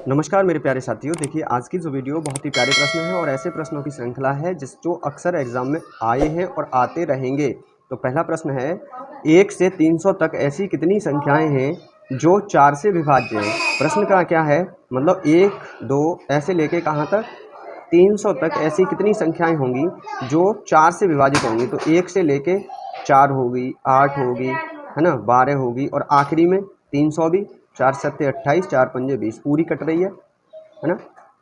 नमस्कार मेरे प्यारे साथियों। देखिए आज की जो वीडियो बहुत ही प्यारे प्रश्न है और ऐसे प्रश्नों की श्रृंखला है जो अक्सर एग्जाम में आए हैं और आते रहेंगे। तो पहला प्रश्न है, 1 से 300 तक ऐसी कितनी संख्याएं हैं जो 4 से विभाज्य हैं। प्रश्न का क्या है, मतलब 1 2 ऐसे लेके कहाँ तक 300 तक ऐसी कितनी संख्याएं होंगी जो 4 से विभाजित होंगी। तो 1 से लेके 4 होगी, 8 होगी, है ना, 12 होगी और आखिरी में 300 भी। 4 सत्ते 28, 4 पंजे 20, पूरी कट रही है ना।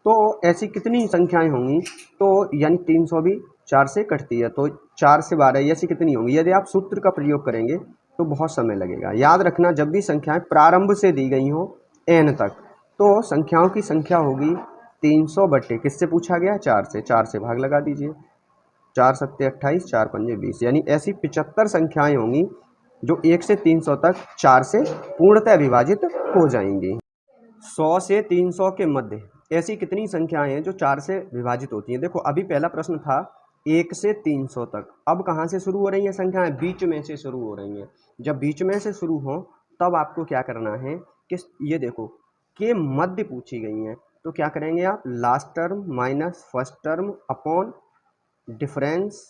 तो ऐसी कितनी संख्याएं होंगी, तो यानी 300 भी 4 से कटती है, तो 4 से 12 ऐसी कितनी होंगी। यदि आप सूत्र का प्रयोग करेंगे तो बहुत समय लगेगा। याद रखना, जब भी संख्याएं प्रारंभ से दी गई हो n तक, तो संख्याओं की संख्या होगी 300 बटे किससे पूछा गया, 4 से। 4 से भाग लगा दीजिए, 4 सत्ते 28, 4 पंजे 20, यानी ऐसी 75 संख्याएं होंगी जो 1 से 300 तक 4 से पूर्णतः विभाजित हो जाएंगी। 100 से 300 के मध्य ऐसी कितनी संख्याएं हैं जो 4 से विभाजित होती हैं। देखो अभी पहला प्रश्न था 1 से 300 तक, अब कहाँ से शुरू हो रही हैं संख्याएं, बीच में से शुरू हो रही हैं। जब बीच में से शुरू हो तब आपको क्या करना है कि ये देखो के मध्य पूछी गई हैं, तो क्या करेंगे आप, last term minus first term upon difference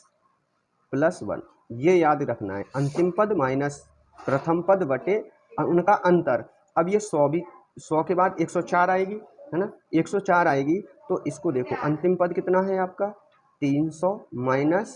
plus 1, ये याद रखना है। अंतिम पद माइनस प्रथम पद बटे उनका अंतर। अब ये 100 भी, 100 के बाद 104 आएगी, है ना, 104 आएगी। तो इसको देखो, अंतिम पद कितना है आपका 300 माइनस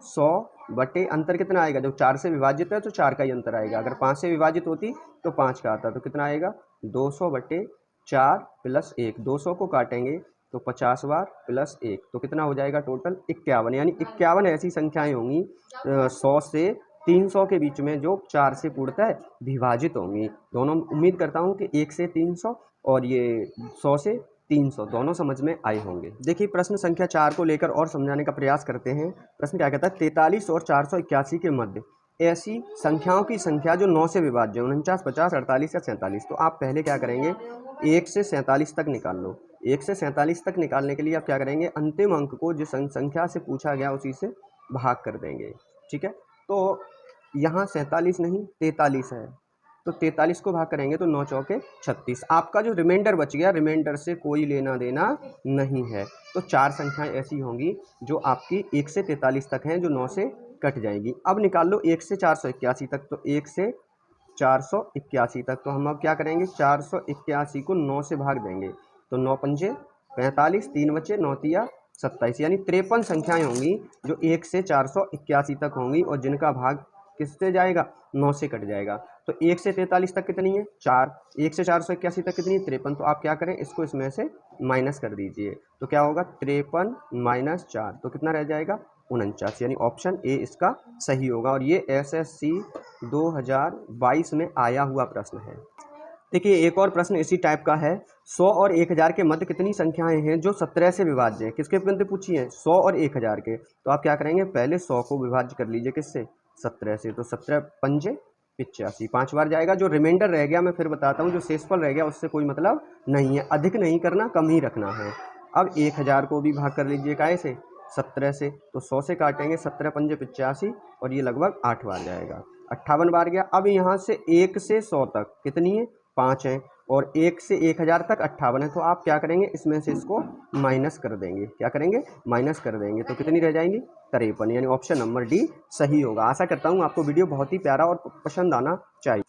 100 बटे अंतर कितना आएगा, जब 4 से विभाजित है तो 4 का ही अंतर आएगा। अगर 5 से विभाजित होती तो 5 का आता, तो कितना आएगा 200 बटे 4 प्लस 1, 200 को काटेंगे तो 50 बार प्लस 1, तो कितना हो जाएगा टोटल 51। यानी 51 ऐसी संख्याएं होंगी 100 से 300 के बीच में जो 4 से पूर्णतः विभाजित होंगी। दोनों उम्मीद करता हूं कि 1 से 300 और ये 100 से 300 दोनों समझ में आए होंगे। देखिए प्रश्न संख्या 4 को लेकर और समझाने का प्रयास करते हैं। प्रश्न क्या कहता है, 43 और 481 के मध्य ऐसी संख्याओं की संख्या जो 9 से विभाज्य, 49, 50, 48 या 47। तो आप पहले क्या करेंगे, 1 से 47 तक निकाल लो। 1 से 47 तक निकालने के लिए आप क्या करेंगे, अंतिम अंक को जिस संख्या से पूछा गया उसी से भाग कर देंगे। ठीक है, तो यहाँ 47 नहीं 43 है, तो 43 को भाग करेंगे तो 9 चौके 36। आपका जो रिमाइंडर बच गया, रिमाइंडर से कोई लेना देना नहीं है। तो 4 संख्याएं ऐसी होंगी जो आपकी 1 से 43 तक हैं, जो 9 से कट जाएंगी। अब निकाल लो 1 से 481 तक, तो 1 से 481 तक, तो हम अब क्या करेंगे, 481 को 9 से भाग देंगे, तो 9 पंजे 45, 3 बचे 9 तिया 27, यानी 53 संख्याएं होंगी जो 1 से 481 तक होंगी और जिनका भाग किससे जाएगा, 9 से कट जाएगा। तो 1 से 43 तक कितनी है 4, 1 से 481 तक कितनी है 53। तो आप क्या करें, इसको इसमें से माइनस कर दीजिए, तो क्या होगा 53 माइनस 4, तो कितना रह जाएगा 49, यानी ऑप्शन ए इसका सही होगा। और ये एसएससी 2022 में आया हुआ प्रश्न है। देखिए एक और प्रश्न इसी टाइप का है, 100 और 1000 के मध्य कितनी संख्याएं हैं जो 17 से विभाज्य हैं। किसके मध्य पूछी है, 100 और 1000 के। तो आप क्या करेंगे, पहले 100 को विभाज्य कर लीजिए किससे, 17 से, तो 17 पंजे 85, 5 बार जाएगा। जो रिमाइंडर रह गया मैं फिर बताता हूँ, जो शेषफल रह गया उससे कोई मतलब नहीं है, अधिक नहीं करना, कम ही रखना है। अब 1000 को भी भाग कर लीजिए काय से, 17 से, तो 100 से काटेंगे 17 पंजे 85 और ये लगभग 8 बार जाएगा, 58 बार गया। अब यहाँ से 1 से 100 तक कितनी है 5 है, और 1 से 1000 तक 58 है। तो आप क्या करेंगे, इसमें से इसको माइनस कर देंगे, क्या करेंगे माइनस कर देंगे, तो कितनी रह जाएंगी 53, यानी ऑप्शन नंबर डी सही होगा। आशा करता हूँ आपको वीडियो बहुत ही प्यारा और पसंद आना चाहिए।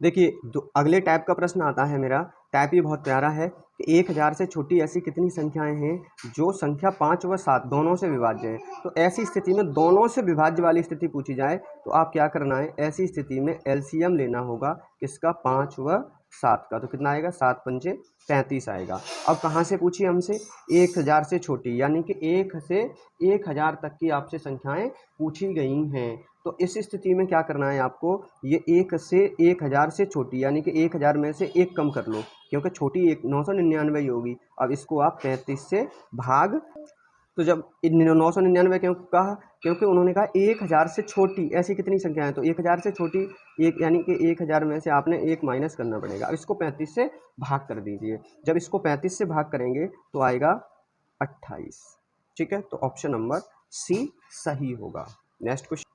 देखिए अगले टाइप का प्रश्न आता है मेरा, टाइप ही बहुत प्यारा है कि 1000 से छोटी ऐसी कितनी संख्याएं हैं जो संख्या 5 व 7 दोनों से विभाज्य है। तो ऐसी स्थिति में दोनों से विभाज्य वाली स्थिति पूछी जाए तो आप क्या करना है, ऐसी स्थिति में एलसीएम लेना होगा किसका, 5 व 7 का। तो कितना आएगा, 7 पंचे 35 आएगा। अब कहाँ से पूछी हमसे, 1000 से छोटी, यानी कि 1 से 1000 तक की आपसे संख्याएं पूछी गई हैं। तो इस स्थिति में क्या करना है आपको, ये 1 से 1000 से छोटी, यानी कि 1000 में से 1 कम कर लो, क्योंकि छोटी 999 होगी। अब इसको आप 35 से भाग, तो जब 999 क्यों कहा, क्योंकि उन्होंने कहा 1000 से छोटी ऐसी कितनी संख्या है, तो 1000 से छोटी एक, यानी कि 1000 में से आपने 1 माइनस करना पड़ेगा। अब इसको 35 से भाग कर दीजिए, जब इसको 35 से भाग करेंगे तो आएगा 28। ठीक है, तो ऑप्शन नंबर सी सही होगा। नेक्स्ट क्वेश्चन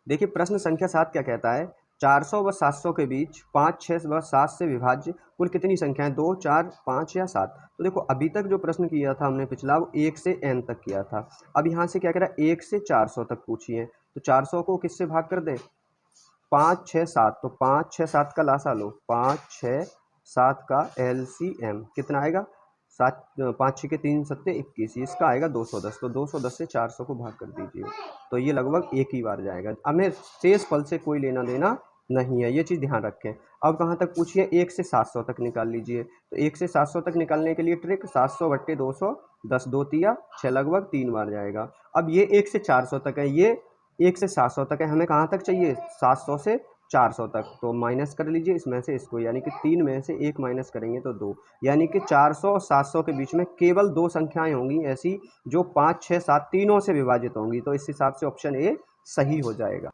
देखिए, प्रश्न संख्या 7 क्या कहता है, 400 व 700 के बीच 5, 6 व 7 से विभाज्य कुल कितनी संख्याएं? 2, 4, 5 या 7। तो देखो अभी तक जो प्रश्न किया था हमने पिछला, वो 1 से n तक किया था। अब यहाँ से क्या कह रहा है? 1 से 400 तक पूछिए। तो 400 को किससे भाग कर दे? 5, 6, 7। तो 5, 6, 7 का लासा लो, 5, 6, 7 का LCM कितना आएगा? 7, 5 6 के 3 सत्ते 21, इसका आएगा 210। तो 210 से 400 को भाग कर दीजिए, तो ये लगभग एक ही बार जाएगा। हमें शेष फल से कोई लेना देना नहीं है, ये चीज़ ध्यान रखें। अब कहाँ तक पूछिए? 1 से 700 तक निकाल लीजिए। तो 1 से 700 तक निकालने के लिए ट्रिक 700 बट्टे 200, 10 2 तिया 6, लगभग 3 बार जाएगा। अब ये 1 से 400 तक है, ये 1 से 700 तक है, हमें कहाँ तक चाहिए? 700 से 400 तक। तो माइनस कर लीजिए इसमें से इसको, यानी कि 3 में से 1 माइनस करेंगे तो 2, यानी कि 400 और 700 के बीच में केवल 2 संख्याएं होंगी ऐसी जो 5, 6, 7 तीनों से विभाजित होंगी। तो इस हिसाब से ऑप्शन ए सही हो जाएगा।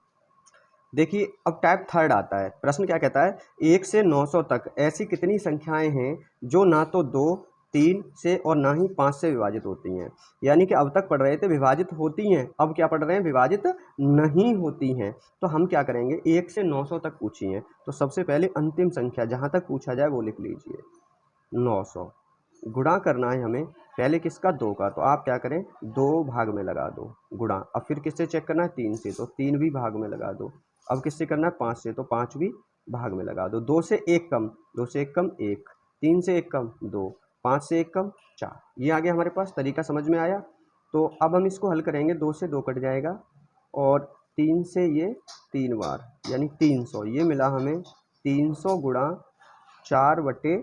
देखिए अब टाइप थर्ड आता है। प्रश्न क्या कहता है? 1 से 900 तक ऐसी कितनी संख्याएं हैं जो ना तो 2, 3 से और ना ही 5 से विभाजित होती हैं? यानी कि अब तक पढ़ रहे थे विभाजित होती हैं, अब क्या पढ़ रहे हैं? विभाजित नहीं होती हैं। तो हम क्या करेंगे? 1 से 900 तक पूछिए, तो सबसे पहले अंतिम संख्या जहाँ तक पूछा जाए वो लिख लीजिए। 900 गुणा करना है हमें पहले किसका? 2 का। तो आप क्या करें? 2 भाग में लगा दो गुणा। अब फिर किससे चेक करना है? 3 से। तो 3 भी भाग में लगा दो। अब किससे करना है? 5 से। तो 5 भी भाग में लगा दो। 2 से 1 कम, 2 से 1 कम 1, 3 से 1 कम 2, 5 से 1 कम 4। ये आ गया हमारे पास। तरीका समझ में आया? तो अब हम इसको हल करेंगे। 2 से 2 कट जाएगा और 3 से ये 3 बार, यानी 300। ये मिला हमें 300 गुणा 4 बटे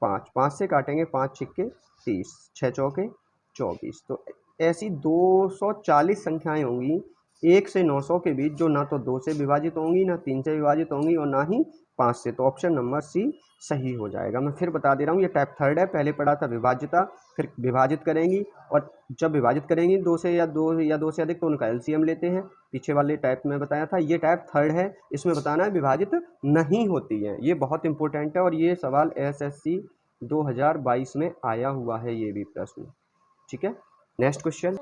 5। 5 से काटेंगे, 5 छिक्के 30, 6 चौके 24। तो ऐसी 240 संख्याएं होंगी 1 से 900 के बीच जो ना तो 2 से विभाजित होंगी, ना 3 से विभाजित होंगी और ना ही 5 से। तो ऑप्शन नंबर सी सही हो जाएगा। मैं फिर बता दे रहा हूँ, ये टाइप थर्ड है। पहले पढ़ा था विभाज्यता, फिर विभाजित करेंगी, और जब विभाजित करेंगी 2 से या 2 से अधिक तो उनका LCM लेते हैं। पीछे वाले टाइप में बताया था, ये टाइप थर्ड है। इसमें बताना है विभाजित नहीं होती है। ये बहुत इंपॉर्टेंट है और ये सवाल SSC 2022 में आया हुआ है, ये भी प्रश्न। ठीक है, नेक्स्ट क्वेश्चन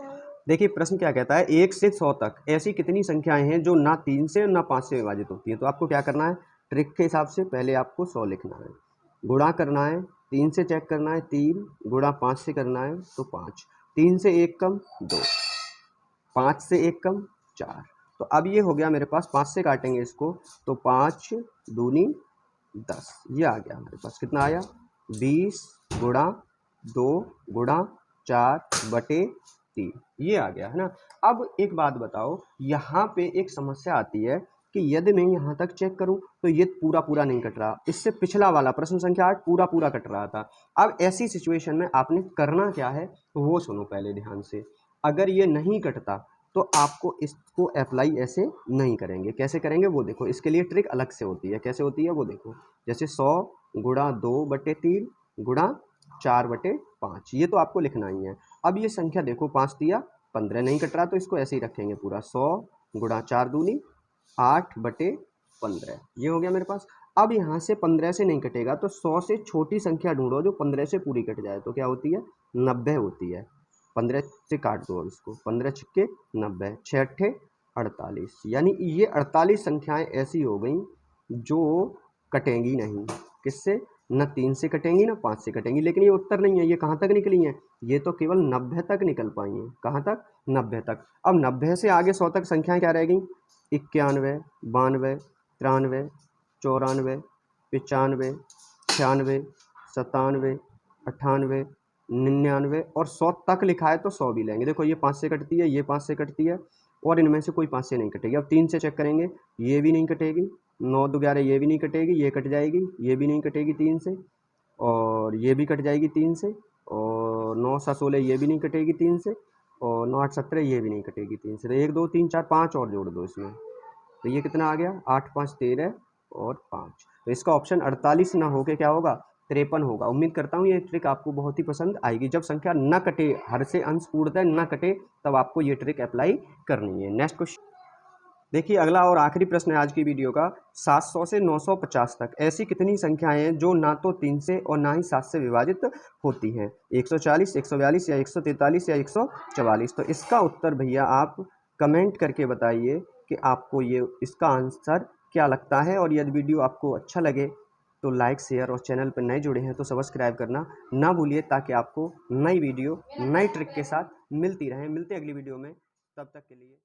देखिए। प्रश्न क्या कहता है? 1 से 100 तक ऐसी कितनी संख्याएं हैं जो ना 3 से ना 5 से विभाजित होती हैं? तो आपको क्या करना है? ट्रिक के हिसाब से पहले आपको 100 लिखना है, गुणा करना है, 3 से चेक करना है 3, गुणा 5 से करना है तो 5, 3 से 1 कम 2, 5 से 1 कम 4। तो अब ये हो गया मेरे पास। 5 से काटेंगे इसको तो 5 दूनी 10। ये आ गया हमारे पास। कितना आया? 20 गुणा 2 गुणा 4 बटे 3। ये आ गया है ना। अब एक बात बताओ, यहाँ पे एक समस्या आती है कि यदि मैं यहाँ तक चेक करूँ तो ये पूरा पूरा नहीं कट रहा। इससे पिछला वाला प्रश्न संख्या 8 पूरा पूरा कट रहा था। अब ऐसी सिचुएशन में आपने करना क्या है वो सुनो पहले ध्यान से। अगर ये नहीं कटता तो आपको इसको अप्लाई ऐसे नहीं करेंगे। कैसे करेंगे वो देखो। इसके लिए ट्रिक अलग से होती है। कैसे होती है वो देखो। जैसे 100 गुणा 2 बटे 3 गुणा 4 बटे 5, ये तो आपको लिखना ही है। अब ये संख्या देखो, 5 दिया 15, नहीं कट रहा तो इसको ऐसे ही रखेंगे पूरा। 100 गुणा 4 दूनी 8 बटे 15, ये हो गया मेरे पास। अब यहाँ से 15 से नहीं कटेगा तो 100 से छोटी संख्या ढूंढो जो 15 से पूरी कट जाए। तो क्या होती है? 90 होती है। 15 से काट दो अब इसको, 15 छिक्के 90, 6 अट्ठे 48, यानी ये 48 संख्याएं ऐसी हो गई जो कटेंगी नहीं। किससे? न 3 से कटेंगी ना 5 से कटेंगी। लेकिन ये उत्तर नहीं है। ये कहाँ तक निकली हैं? ये तो केवल 90 तक निकल पाई हैं। कहाँ तक? 90 तक। अब 90 से आगे 100 तक संख्याएं क्या रह गई? 91, 92, 93, 94, 95, 96, 97, 98, 99 और 100 तक लिखा है तो 100 भी लेंगे। देखो ये 5 से कटती है, ये 5 से कटती है और इनमें से कोई 5 से नहीं कटेगी। अब 3 से चेक करेंगे, ये भी नहीं कटेगी। 9 2 11, ये भी नहीं कटेगी, ये कट जाएगी, ये भी नहीं कटेगी 3 से, और ये भी कट जाएगी 3 से, और 9 7 16, ये भी नहीं कटेगी 3 से, और 9 8 17, ये भी नहीं कटेगी 3 से। तो 1 2 3 4 5 और जोड़ दो इसमें, तो ये कितना आ गया? 8 5 13 और 5। तो इसका ऑप्शन 48 ना होके क्या होगा? 53 होगा। उम्मीद करता हूँ ये ट्रिक आपको बहुत ही पसंद आएगी। जब संख्या न कटे, हर से अंश पूर्णतः न कटे, तब आपको ये ट्रिक अप्लाई करनी है। नेक्स्ट क्वेश्चन देखिए, अगला और आखिरी प्रश्न है आज की वीडियो का। 700 से 950 तक ऐसी कितनी संख्याएं हैं जो ना तो 3 से और ना ही 7 से विभाजित होती हैं? 140, 142 या 143 या 144। तो इसका उत्तर भैया आप कमेंट करके बताइए कि आपको ये इसका आंसर क्या लगता है। और यदि वीडियो आपको अच्छा लगे तो लाइक शेयर और चैनल पर नए जुड़े हैं तो सब्सक्राइब करना ना भूलिए, ताकि आपको नई वीडियो नई ट्रिक के साथ मिलती रहे। मिलते हैं अगली वीडियो में, तब तक के लिए।